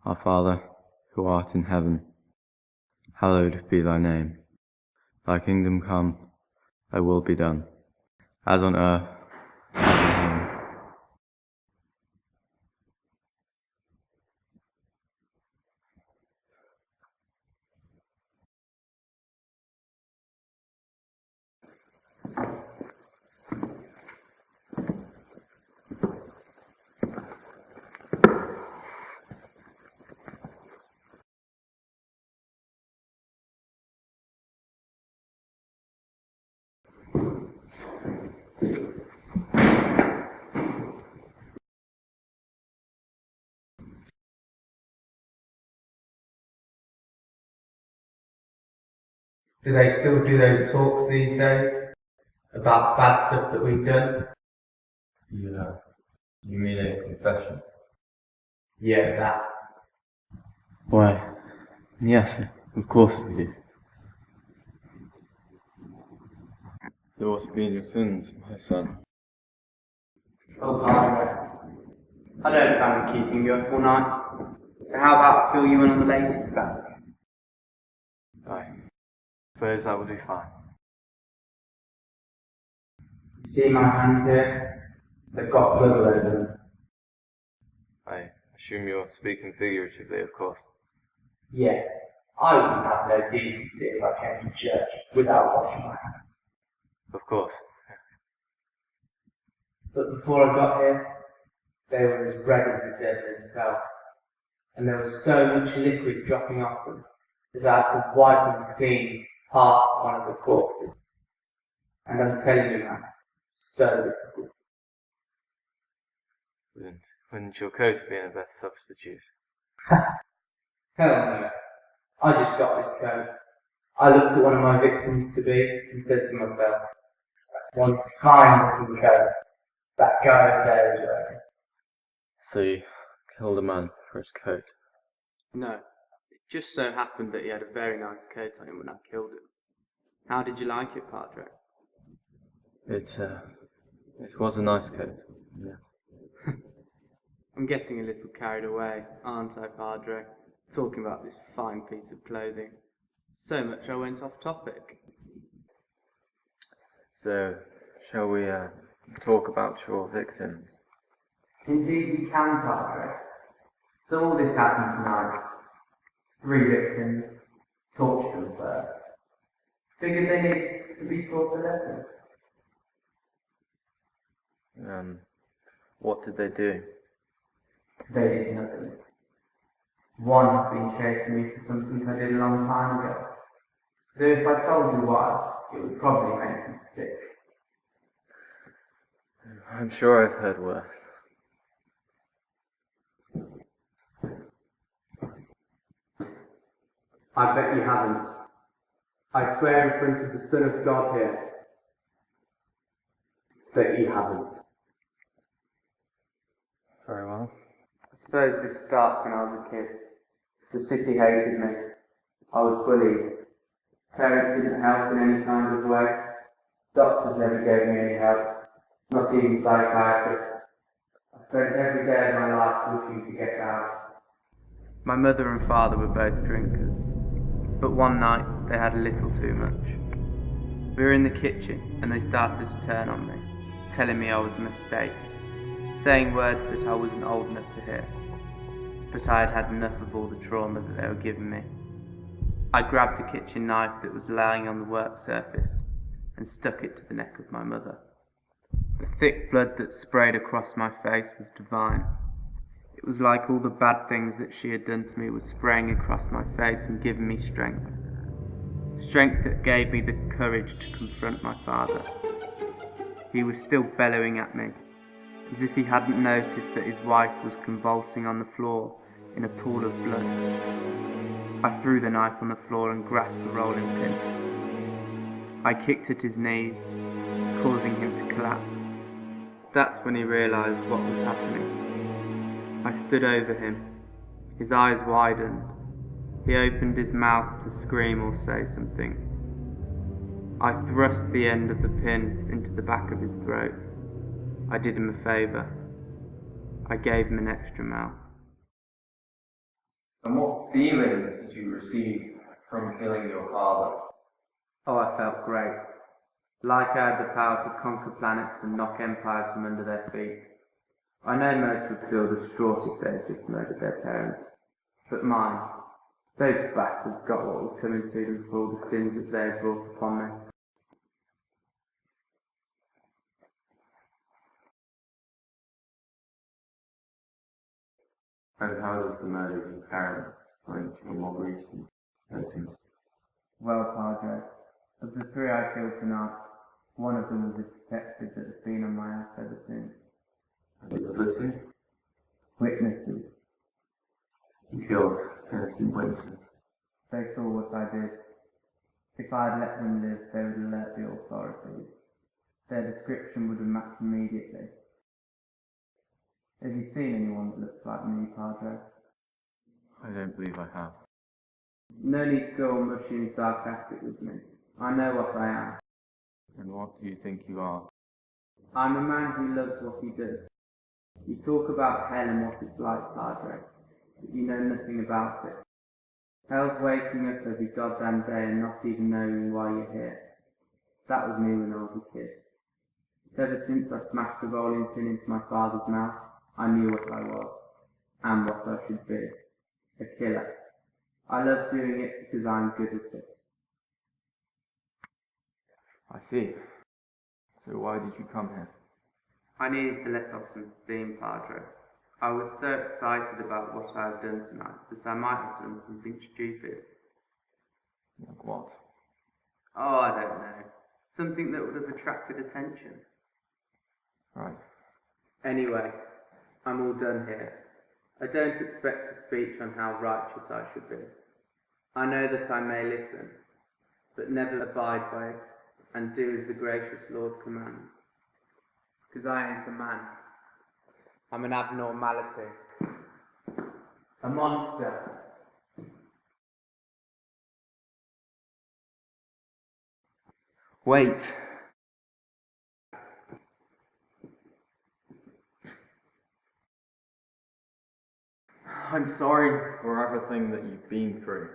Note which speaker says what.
Speaker 1: Our Father, who art in heaven, hallowed be thy name. Thy kingdom come, thy will be done, as on earth as in heaven.
Speaker 2: Do they still do those talks these days about the bad stuff that we've done?
Speaker 1: Yeah. You mean a confession?
Speaker 2: Yeah, that.
Speaker 1: Why, yes, of course we do. There ought to be in your sins, my son.
Speaker 2: Oh, Godfrey, I don't plan on keeping you up all night. So how about I fill you in on the latest batch?
Speaker 1: I suppose that would be fine.
Speaker 2: You see my hands here? They've got blood all over them.
Speaker 1: I assume you're speaking figuratively, of course.
Speaker 2: Yeah, I wouldn't have no decency if I came to church without washing my hands.
Speaker 1: Of course.
Speaker 2: But before I got here, they were as red as the devil himself, and there was so much liquid dropping off them that I had to wipe them clean past one of the corpses. And I'm telling you, man, so difficult.
Speaker 1: Wouldn't your coat have been a better substitute?
Speaker 2: Hell no. I just got this coat. I looked at one of my victims to be and said to myself, that's one fine looking coat that guy over there is wearing.
Speaker 1: So you killed a man for his coat?
Speaker 3: No, it just so happened that he had a very nice coat on him when I killed him. How did you like it, Padre?
Speaker 1: It was a nice coat, yeah.
Speaker 3: I'm getting a little carried away, aren't I, Padre? Talking about this fine piece of clothing. So much I went off topic.
Speaker 1: So, shall we talk about your victims?
Speaker 2: Indeed we can, Padre. So all this happened tonight. 3 victims, tortured them first. Figured they needed to be taught a lesson.
Speaker 1: What did they do?
Speaker 2: They did nothing. One had been chasing me for something I did a long time ago. Though if I told you why, it would probably make you sick.
Speaker 1: I'm sure I've heard worse.
Speaker 2: I bet you haven't. I swear in front of the Son of God here that you haven't.
Speaker 1: Very well.
Speaker 3: I suppose this starts when I was a kid. The city hated me. I was bullied. Parents didn't help in any kind of way. Doctors never gave me any help. Not even psychiatrists. I spent every day of my life looking to get out. My mother and father were both drinkers. But one night they had a little too much. We were in the kitchen and they started to turn on me, telling me I was a mistake, saying words that I wasn't old enough to hear. But I had had enough of all the trauma that they were giving me. I grabbed a kitchen knife that was lying on the work surface and stuck it to the neck of my mother. The thick blood that sprayed across my face was divine. It was like all the bad things that she had done to me was spraying across my face and giving me strength. Strength that gave me the courage to confront my father. He was still bellowing at me, as if he hadn't noticed that his wife was convulsing on the floor in a pool of blood. I threw the knife on the floor and grasped the rolling pin. I kicked at his knees, causing him to collapse. That's when he realised what was happening. I stood over him. His eyes widened. He opened his mouth to scream or say something. I thrust the end of the pin into the back of his throat. I did him a favour. I gave him an extra mouth.
Speaker 1: And what feelings did you receive from killing your father?
Speaker 3: Oh, I felt great. Like I had the power to conquer planets and knock empires from under their feet. I know most would feel distraught if they had just murdered their parents. But mine, those bastards got what was coming to them for all the sins that they had brought upon me.
Speaker 1: And how does the murder of your parents link to your more recent motives?
Speaker 3: Well, Padre, of the 3 I killed tonight, one of them was a detective that has been on my ass ever since.
Speaker 1: And the other 2?
Speaker 3: Witnesses.
Speaker 1: You killed innocent witnesses.
Speaker 3: They saw what I did. If I had let them live, they would alert the authorities. Their description would have matched immediately. Have you seen anyone that looks like me, Padre?
Speaker 1: I don't believe I have.
Speaker 3: No need to go all mushy and sarcastic with me. I know what I am.
Speaker 1: And what do you think you are?
Speaker 3: I'm a man who loves what he does. You talk about hell and what it's like, Padre, but you know nothing about it. Hell's waking up every goddamn day and not even knowing why you're here. That was me when I was a kid. Ever since I smashed the rolling pin into my father's mouth, I knew what I was, and what I should be. A killer. I love doing it because I'm good at it.
Speaker 1: I see. So why did you come here?
Speaker 3: I needed to let off some steam, Padre. I was so excited about what I had done tonight that I might have done something stupid.
Speaker 1: Like what?
Speaker 3: Oh, I don't know. Something that would have attracted attention.
Speaker 1: Right.
Speaker 3: Anyway, I'm all done here. I don't expect a speech on how righteous I should be. I know that I may listen, but never abide by it, and do as the gracious Lord commands. Because I ain't a man. I'm an abnormality. A monster.
Speaker 1: Wait! I'm sorry for everything that you've been through.